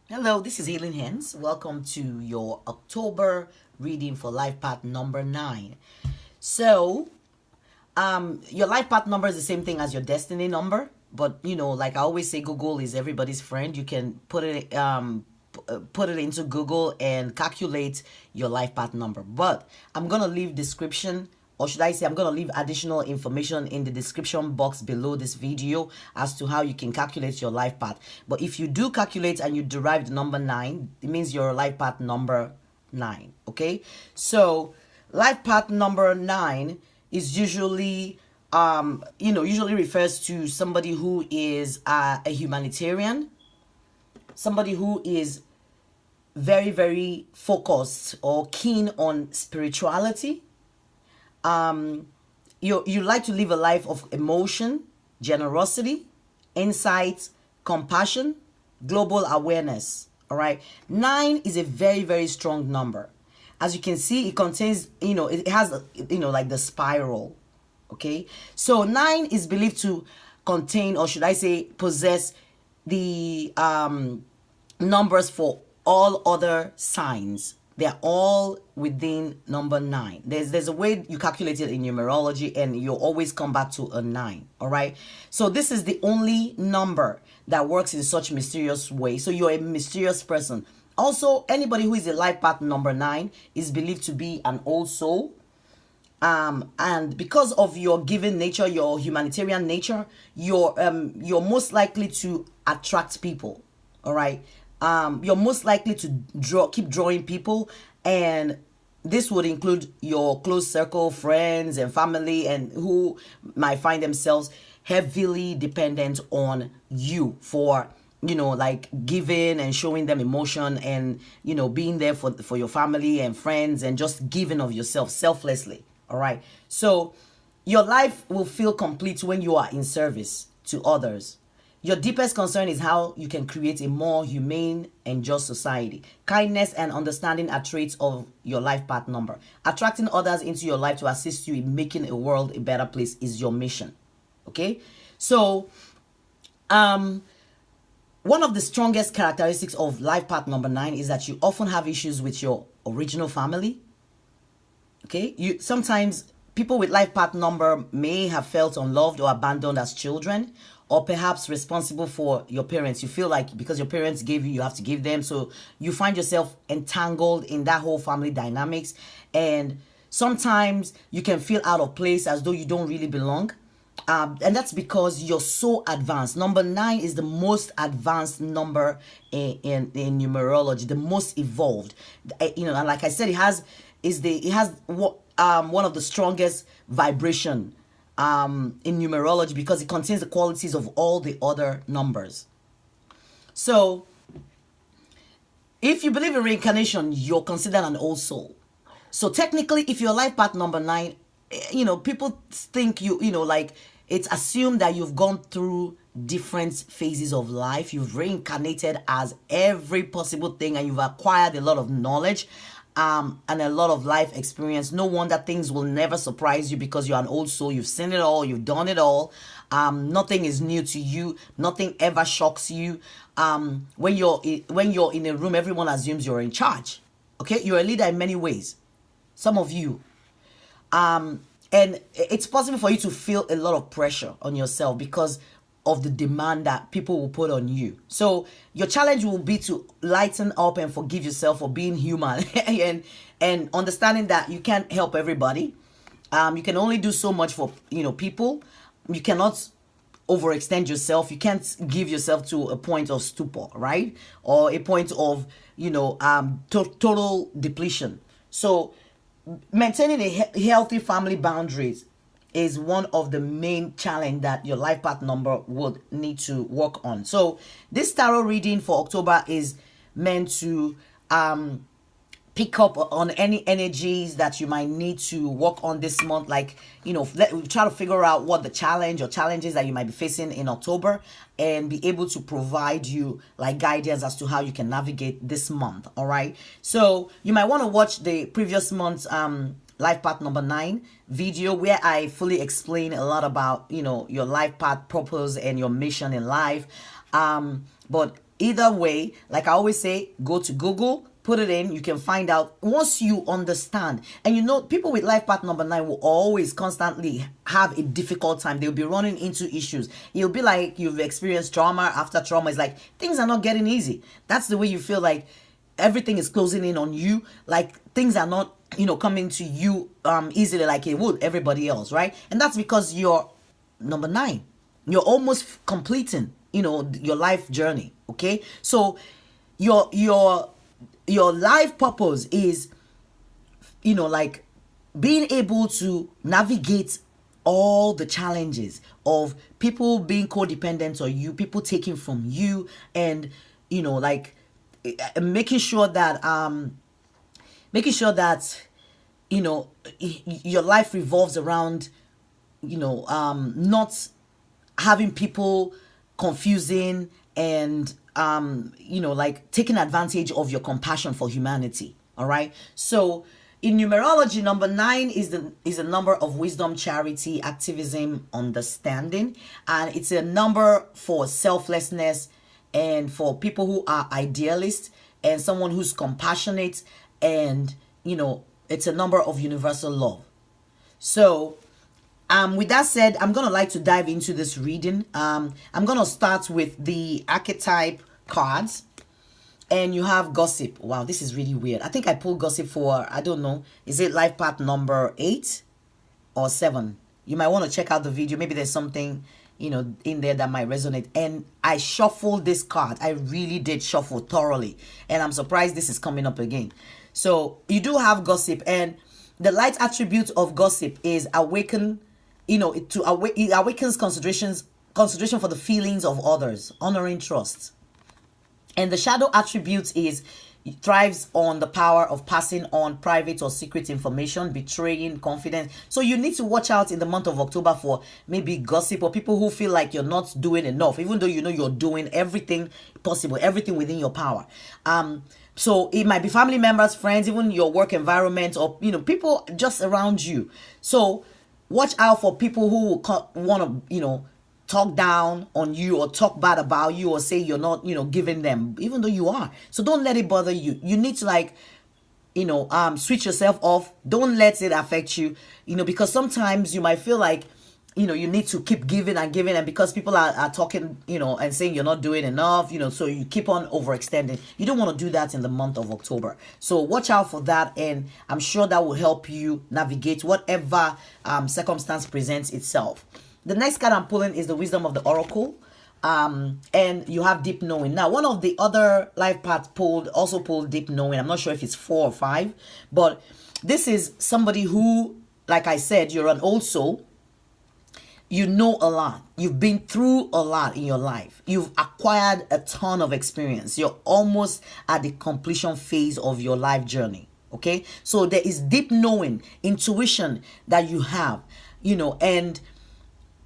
Hello, this is Healing Hands. Welcome to your October reading for life path number 9. So, your life path number is the same thing as your destiny number, but like I always say, Google is everybody's friend. You can put it into Google and calculate your life path number. But I'm gonna leave description, or should I say, I'm gonna leave additional information in the description box below this video as to how you can calculate your life path. But if you do calculate and you derive the number 9, it means your life path number 9. Okay, so life path number 9 is usually refers to somebody who is a humanitarian, somebody who is very, very focused or keen on spirituality. You like to live a life of emotion, generosity, insight, compassion, global awareness. All right. 9 is a very, very strong number. As you can see, it contains, it has, like the spiral. Okay. So 9 is believed to contain, or should I say, possess the numbers for all other signs. They're all within number 9. There's a way you calculate it in numerology, and you'll always come back to a 9. All right. So this is the only number that works in such mysterious way. So you're a mysterious person. Also, anybody who is a life path number 9 is believed to be an old soul. And because of your giving nature, your humanitarian nature, you're most likely to attract people. All right. You're most likely to keep drawing people, and this would include your close circle, friends and family, and who might find themselves heavily dependent on you for like giving and showing them emotion, and being there for your family and friends, and just giving of yourself selflessly. All right. So your life will feel complete when you are in service to others. Your deepest concern is how you can create a more humane and just society. Kindness and understanding are traits of your life path number. Attracting others into your life to assist you in making a world a better place is your mission. Okay? So, one of the strongest characteristics of life path number 9 is that you often have issues with your original family. Okay? Sometimes people with life path number may have felt unloved or abandoned as children, or perhaps responsible for your parents. You feel like because your parents gave you, you have to give them. So you find yourself entangled in that whole family dynamics. And sometimes you can feel out of place, as though you don't really belong. And that's because you're so advanced. Number 9 is the most advanced number in numerology, the most evolved. And like I said, it has one of the strongest vibration in numerology, because it contains the qualities of all the other numbers. So if you believe in reincarnation, you're considered an old soul. So technically, if your life path number 9, people think like it's assumed that you've gone through different phases of life. You've reincarnated as every possible thing, and you've acquired a lot of knowledge and a lot of life experience. No wonder things will never surprise you, because you're an old soul. You've seen it all. You've done it all. Nothing is new to you. Nothing ever shocks you. When you're in a room, everyone assumes you're in charge. Okay, you're a leader in many ways. Some of you, and it's possible for you to feel a lot of pressure on yourself because of the demand that people will put on you. So your challenge will be to lighten up and forgive yourself for being human and understanding that you can't help everybody. You can only do so much for people. You cannot overextend yourself. You can't give yourself to a point of stupor, right? Or a point of total depletion. So maintaining a healthy family boundaries is one of the main challenge that your life path number would need to work on. So this tarot reading for October is meant to pick up on any energies that you might need to work on this month. Like, try to figure out what the challenge or challenges that you might be facing in October, and be able to provide you like guidance as to how you can navigate this month. All right. So you might want to watch the previous month's life path number 9 video, where I fully explain a lot about your life path purpose and your mission in life. But either way, like I always say, go to Google, put it in, you can find out once you understand. And you know, people with life path number 9 will always constantly have a difficult time. They'll be running into issues. You'll be like you've experienced trauma after trauma. It's like things are not getting easy. That's the way you feel, like everything is closing in on you, like things are not, coming to you easily like it would everybody else, right? And that's because you're number 9. You're almost completing, your life journey. Okay, so your life purpose is, like being able to navigate all the challenges of people being codependent on you, people taking from you, and like making sure that your life revolves around not having people confusing and like taking advantage of your compassion for humanity. All right, so in numerology, number 9 is a number of wisdom, charity, activism, understanding, and it's a number for selflessness and for people who are idealists and someone who's compassionate, and it's a number of universal love. So with that said, I'm gonna like to dive into this reading. I'm gonna start with the archetype cards, and you have gossip. Wow, this is really weird. I think I pulled gossip for, I don't know, is it life path number 8 or 7? You might want to check out the video. Maybe there's something in there that might resonate. And I shuffled this card. I really did shuffle thoroughly, and I'm surprised this is coming up again. So you do have gossip, and the light attribute of gossip is awaken. It awakens consideration for the feelings of others, honoring trust. And the shadow attribute is it thrives on the power of passing on private or secret information, betraying confidence. So you need to watch out in the month of October for maybe gossip or people who feel like you're not doing enough, even though you're doing everything possible, everything within your power. So it might be family members, friends, even your work environment, or people just around you. So watch out for people who want to talk down on you or talk bad about you or say you're not giving them, even though you are. So don't let it bother you. You need to switch yourself off. Don't let it affect you, because sometimes you might feel like you need to keep giving and giving, and because people are talking and saying you're not doing enough, so you keep on overextending. You don't want to do that in the month of October. So watch out for that, and I'm sure that will help you navigate whatever circumstance presents itself. The next card I'm pulling is the wisdom of the oracle, and you have deep knowing. Now, one of the other life paths also pulled deep knowing. I'm not sure if it's 4 or 5, but this is somebody who, like I said, you're an old soul. You know a lot. You've been through a lot in your life. You've acquired a ton of experience. You're almost at the completion phase of your life journey. Okay, so there is deep knowing, intuition that you have, and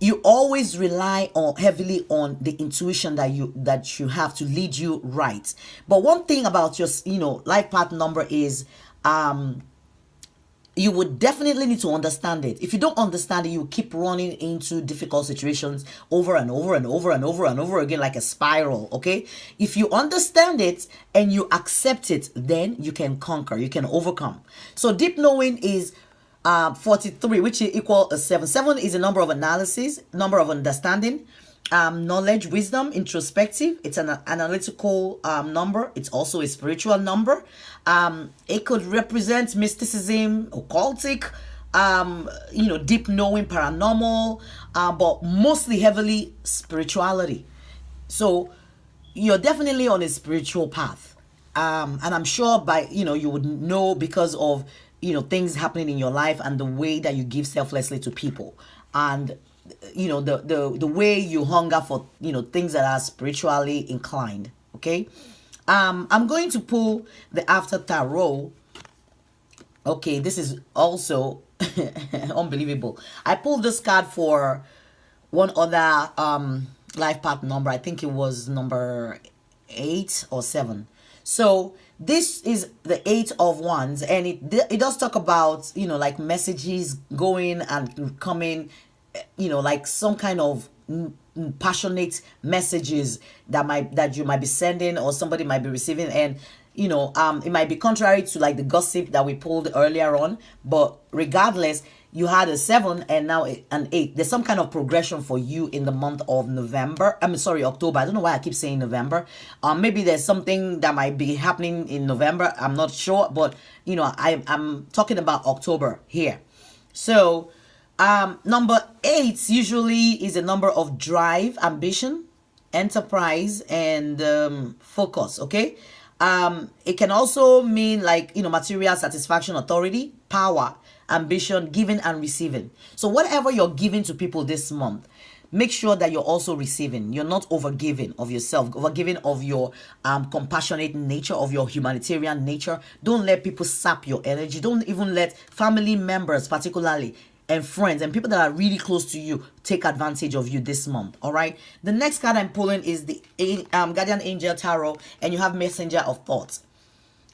you always rely heavily on the intuition that you have to lead you right. But one thing about your life path number is you would definitely need to understand it. If you don't understand it, you keep running into difficult situations over and over and over and over and over again, like a spiral. Okay, if you understand it and you accept it, then you can conquer, you can overcome. So deep knowing is 43, which is equal to 7. 7 is a number of analysis, number of understanding, knowledge, wisdom, introspective. It's an analytical number. It's also a spiritual number. It could represent mysticism, occultic, deep knowing, paranormal, but mostly heavily spirituality. So you're definitely on a spiritual path, and I'm sure by you would know because of things happening in your life and the way that you give selflessly to people, and the way you hunger for things that are spiritually inclined. Okay, I'm going to pull the after tarot. Okay, this is also unbelievable. I pulled this card for one other life path number. I think it was number 8 or 7. So this is the 8 of Wands, and it does talk about like messages going and coming, like some kind of passionate messages that you might be sending or somebody might be receiving, and it might be contrary to like the gossip that we pulled earlier on, but regardless, you had a 7 and now an 8. There's some kind of progression for you in the month of November. I'm sorry, October. I don't know why I keep saying November. Maybe there's something that might be happening in November. I'm not sure, but I'm talking about October here. So number 8 usually is a number of drive, ambition, enterprise, and focus. Okay. It can also mean like material satisfaction, authority, power, ambition, giving and receiving. So whatever you're giving to people this month, make sure that you're also receiving. You're not overgiving of yourself, overgiving of your compassionate nature, of your humanitarian nature. Don't let people sap your energy. Don't even let family members particularly and friends and people that are really close to you take advantage of you this month. All right, the next card I'm pulling is the Guardian Angel Tarot, and you have Messenger of Thoughts.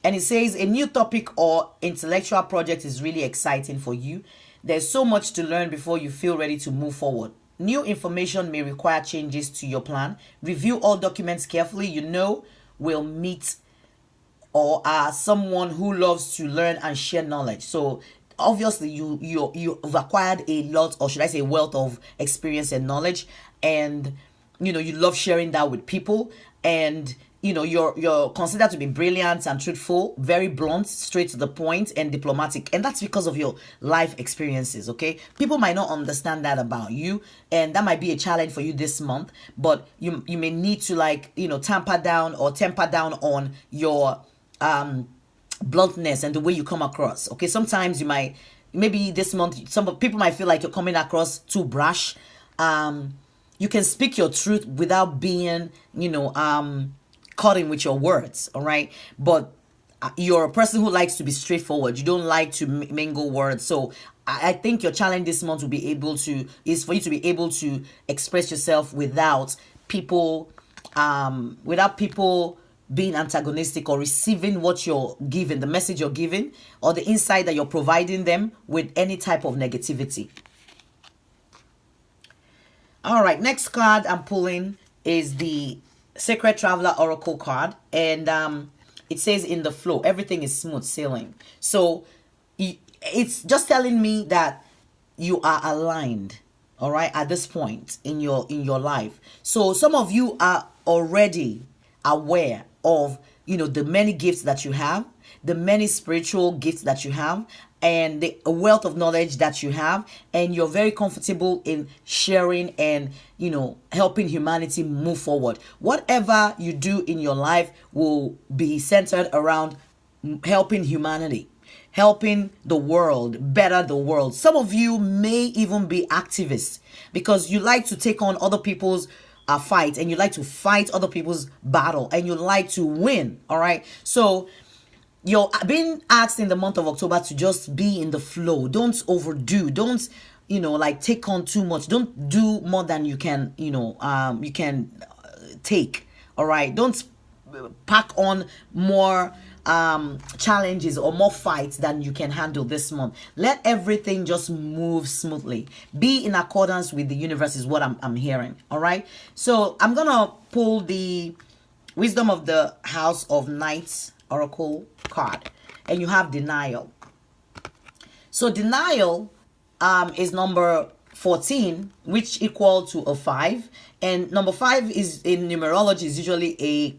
And it says a new topic or intellectual project is really exciting for you. There's so much to learn before you feel ready to move forward. New information may require changes to your plan. Review all documents carefully. Will meet or are someone who loves to learn and share knowledge. So obviously you've acquired a lot, or should I say wealth of experience and knowledge, and you love sharing that with people, and you're considered to be brilliant and truthful, very blunt, straight to the point, and diplomatic, and that's because of your life experiences. Okay, people might not understand that about you, and that might be a challenge for you this month, but you may need to temper down on your bluntness and the way you come across. Okay, sometimes maybe this month some people might feel like you're coming across too brash. You can speak your truth without being cutting with your words. All right, but you're a person who likes to be straightforward. You don't like to mingle words. So I think your challenge this month will be is for you to be able to express yourself without people being antagonistic or receiving what you're giving, the message you're giving, or the insight that you're providing them with any type of negativity. All right, next card I'm pulling is the Sacred Traveler Oracle card, and it says in the flow, everything is smooth sailing. So it's just telling me that you are aligned, all right, at this point in your life. So some of you are already aware of the many gifts that you have, the many spiritual gifts that you have, and the wealth of knowledge that you have, and you're very comfortable in sharing and helping humanity move forward. Whatever you do in your life will be centered around helping humanity, helping the world, better the world. Some of you may even be activists because you like to take on other people's fight, and you like to fight other people's battle, and you like to win. All right, so you're being asked in the month of October to just be in the flow. Don't overdo. Don't take on too much. Don't do more than you can take. All right, don't pack on more challenges or more fights than you can handle this month. Let everything just move smoothly. Be in accordance with the universe is what I'm hearing. All right, so I'm gonna pull the Wisdom of the House of Knights Oracle card, and you have denial. So denial is number 14, which equal to a 5, and number 5 is in numerology is usually a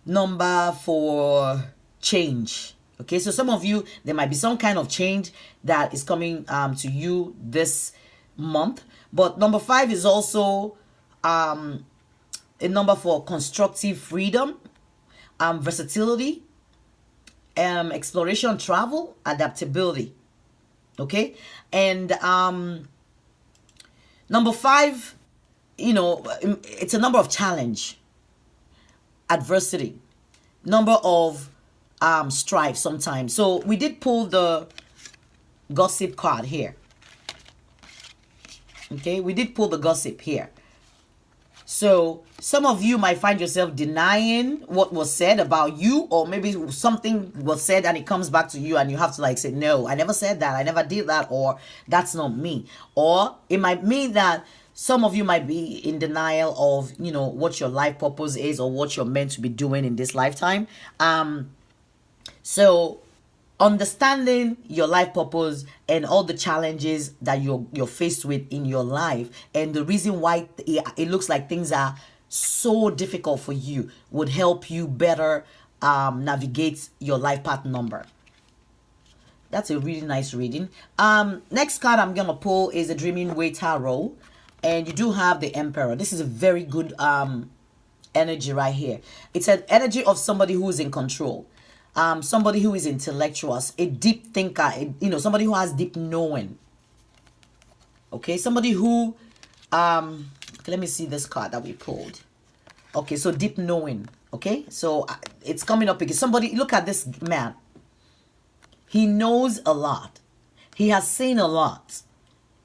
number for change. Okay, so some of you, there might be some kind of change that is coming to you this month, but number 5 is also a number for constructive freedom, versatility, exploration, travel, adaptability. Okay, and number 5, it's a number of challenge, adversity, number of strife sometimes. So we did pull the gossip card here. Okay, we did pull the gossip here. So some of you might find yourself denying what was said about you, or maybe something was said and it comes back to you and you have to say, no, I never said that, I never did that, or that's not me. Or it might mean that Some of you might be in denial of, what your life purpose is or what you're meant to be doing in this lifetime. So understanding your life purpose and all the challenges that you're faced with in your life, and the reason why it looks like things are so difficult for you, would help you better navigate your life path number. That's a really nice reading. Next card I'm gonna pull is the Dreaming Way Tarot, and you do have the Emperor. This is a very good energy right here. It's an energy of somebody who is in control. Somebody who is intellectual, a deep thinker, somebody who has deep knowing. Okay, somebody who, let me see this card that we pulled. Okay, so deep knowing. Okay, so it's coming up because somebody, look at this man. He knows a lot. He has seen a lot.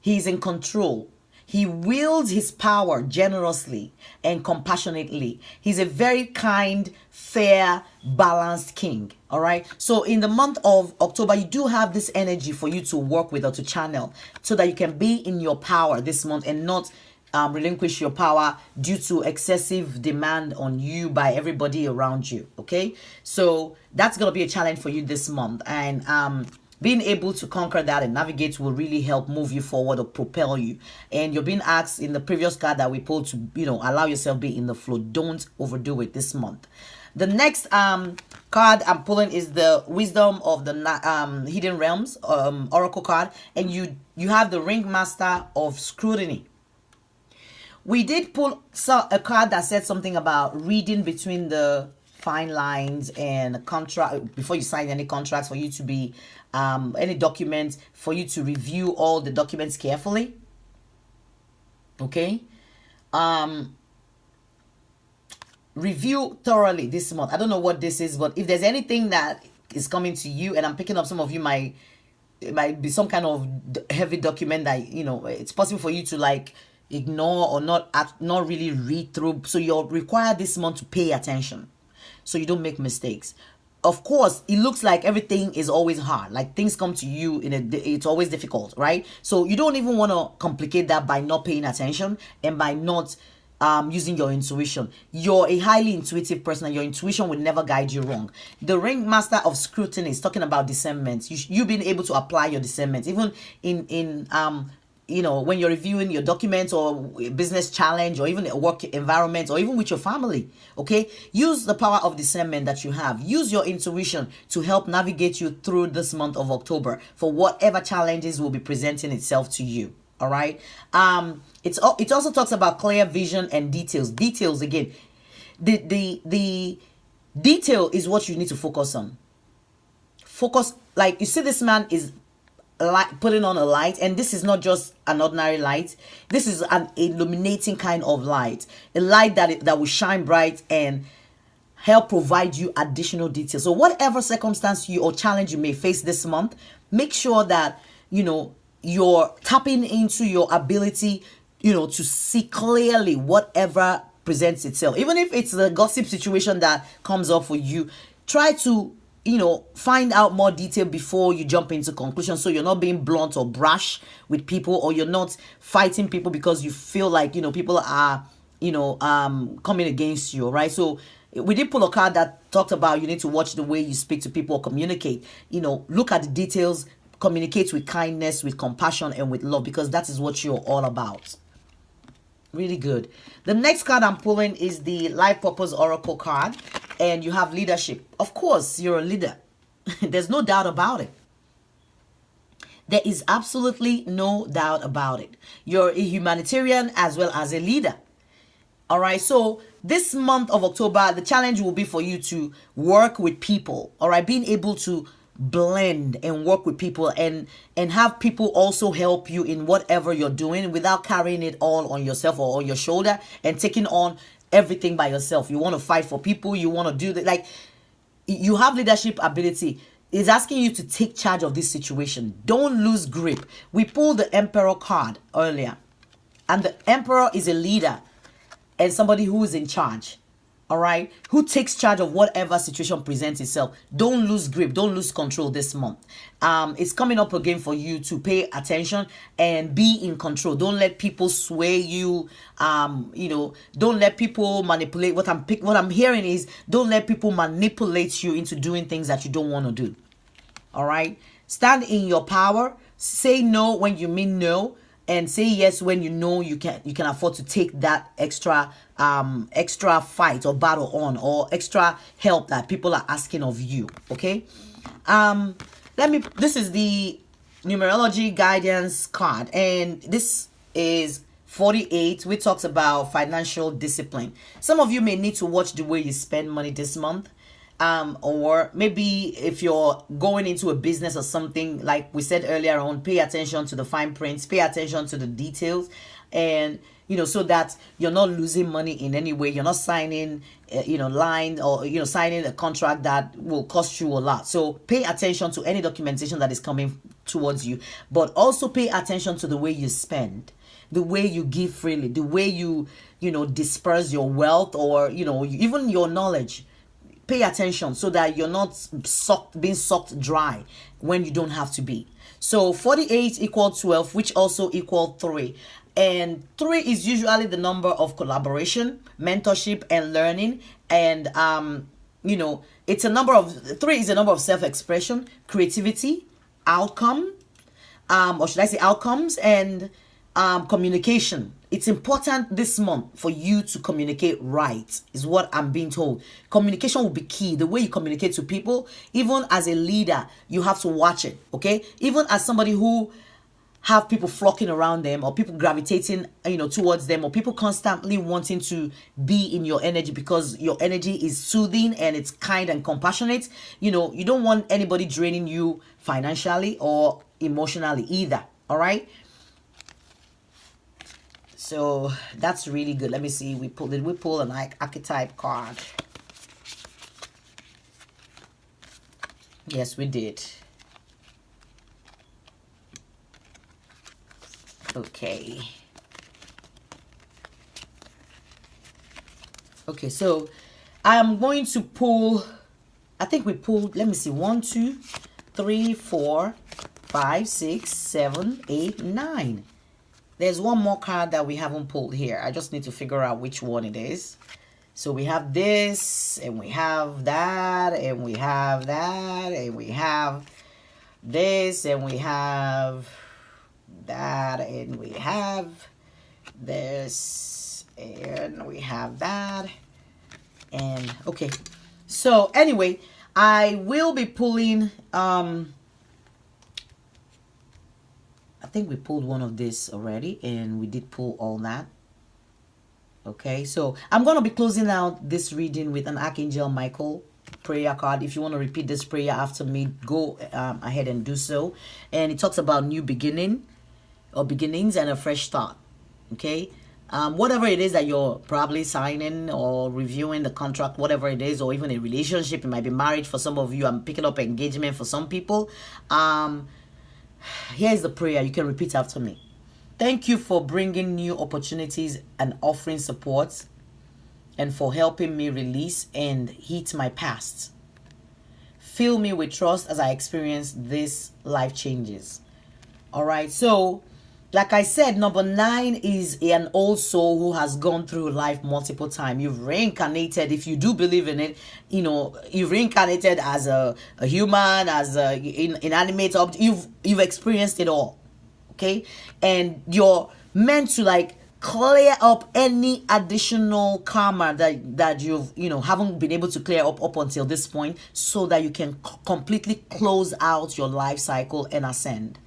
He's in control. He wields his power generously and compassionately. He's a very kind, fair, balanced king. All right. So in the month of October, you do have this energy for you to work with or to channel so that you can be in your power this month and not relinquish your power due to excessive demand on you by everybody around you. Okay. So that's going to be a challenge for you this month. And being able to conquer that and navigate will really help move you forward or propel you. And you're being asked in the previous card that we pulled to, allow yourself be in the flow. Don't overdo it this month. The next card I'm pulling is the Wisdom of the Hidden Realms Oracle card. And you have the Ringmaster of Scrutiny. We did pull a card that said something about reading between the fine lines and contract before you sign any contracts, for you to be any documents, for you to review all the documents carefully. Okay. Review thoroughly this month. I don't know what this is, but if there's anything that is coming to you, and I'm picking up some of you, it might be some kind of heavy document that it's possible for you to like ignore or not really read through. So you're required this month to pay attention so you don't make mistakes. Of course, it looks like everything is always hard. Like things come to you it's always difficult, right? So you don't even want to complicate that by not paying attention and by not using your intuition. You're a highly intuitive person and your intuition will never guide you wrong. The Ringmaster of Scrutiny is talking about discernment. You being able to apply your discernment even in when you're reviewing your documents or a business challenge or even a work environment or even with your family. Okay, use the power of discernment that you have. Use your intuition to help navigate you through this month of October for whatever challenges will be presenting itself to you. All right. It also talks about clear vision and details. Details again. The detail is what you need to focus on. Focus, like you see, this man is putting on a light, and this is not just an ordinary light. This is an illuminating kind of light, a light that will shine bright and help provide you additional details. So whatever circumstance or challenge you may face this month, make sure that you're tapping into your ability to see clearly whatever presents itself. Even if it's the gossip situation that comes up for you, try to find out more detail before you jump into conclusions, so you're not being blunt or brash with people, or you're not fighting people because you feel like people are coming against you, right? So we did pull a card that talked about you need to watch the way you speak to people or communicate. Look at the details, communicate with kindness, with compassion, and with love, because that is what you're all about. Really good. The next card I'm pulling is the Life Purpose Oracle card, and you have leadership. Of course, you're a leader. There's no doubt about it. There is absolutely no doubt about it. You're a humanitarian as well as a leader. All right. So this month of October, the challenge will be for you to work with people. All right. Being able to blend and work with people and have people also help you in whatever you're doing without carrying it all on yourself or on your shoulder and taking on everything by yourself. You want to fight for people. You want to do that. Like, you have leadership ability. It's asking you to take charge of this situation. Don't lose grip. We pulled the Emperor card earlier, and the Emperor is a leader and somebody who is in charge. All right, who takes charge of whatever situation presents itself. Don't lose grip, don't lose control this month. It's coming up again for you to pay attention and be in control. Don't let people sway you. Don't let people manipulate. What I'm hearing is, don't let people manipulate you into doing things that you don't want to do. All right, stand in your power. Say no when you mean no, and say yes when you know you can afford to take that extra fight or battle on, or extra help that people are asking of you. Okay, this is the numerology guidance card, and this is 48, which talks about financial discipline. Some of you may need to watch the way you spend money this month. Or maybe if you're going into a business or something, like we said earlier on, pay attention to the fine prints, pay attention to the details, and so that you're not losing money in any way. You're not signing line, or signing a contract that will cost you a lot. So pay attention to any documentation that is coming towards you, but also pay attention to the way you spend, the way you give freely, the way you disperse your wealth, or even your knowledge. Pay attention so that you're not being sucked dry when you don't have to be. So 48 equal 12, which also equal 3. And 3 is usually the number of collaboration, mentorship, and learning. And it's a number of 3 is a number of self-expression, creativity, outcome, or should I say outcomes, and communication. It's important this month for you to communicate right, is what I'm being told. Communication will be key. The way you communicate to people, even as a leader, you have to watch it. Okay, even as somebody who have people flocking around them, or people gravitating towards them, or people constantly wanting to be in your energy because your energy is soothing and it's kind and compassionate. You don't want anybody draining you financially or emotionally either. All right, so that's really good. Let me see. Did we pull an archetype card? Yes, we did. Okay. Okay, so I am going to pull, I think we pulled, let me see, 1, 2, 3, 4, 5, 6, 7, 8, 9. There's one more card that we haven't pulled here. I just need to figure out which one it is. So we have this, and we have that, and we have that, and we have this, and we have that, and we have this, and we have that. And okay, so anyway, I will be pulling I think we pulled one of this already, and we did pull all that. Okay, so I'm going to be closing out this reading with an Archangel Michael prayer card. If you want to repeat this prayer after me, go ahead and do so. And it talks about new beginning, or beginnings, and a fresh start. Okay, whatever it is that you're probably signing or reviewing the contract, whatever it is, or even a relationship, you might be married for some of you. I'm picking up engagement for some people. Here's the prayer. You can repeat after me. Thank you for bringing new opportunities and offering support, and for helping me release and heal my past. Fill me with trust as I experience these life changes. All right. So, like I said, number 9 is an old soul who has gone through life multiple times. You've reincarnated, if you do believe in it. You've reincarnated as a human, as a inanimate object. You've experienced it all. Okay, and you're meant to clear up any additional karma that you've haven't been able to clear up until this point, so that you can completely close out your life cycle and ascend.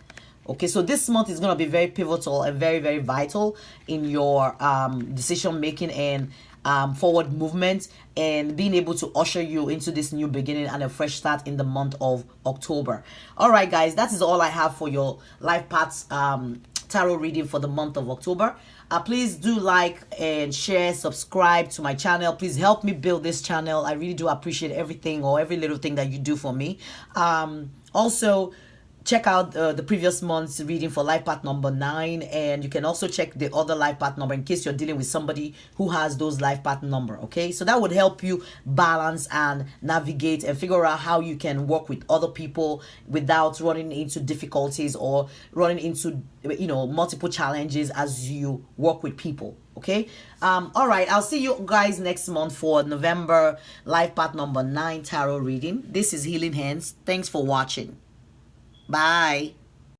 Okay, so this month is going to be very pivotal and very, very vital in your decision making and forward movement, and being able to usher you into this new beginning and a fresh start in the month of October. All right, guys, that is all I have for your life paths tarot reading for the month of October. Please do like and share, subscribe to my channel. Please help me build this channel. I really do appreciate everything, or every little thing that you do for me. Also, check out the previous month's reading for life path number 9, and you can also check the other life path number in case you're dealing with somebody who has those life path number. Okay, so that would help you balance and navigate and figure out how you can work with other people without running into difficulties or running into multiple challenges as you work with people. Okay, all right, I'll see you guys next month for November life path number 9 tarot reading. This is Healing Hands. Thanks for watching. Bye.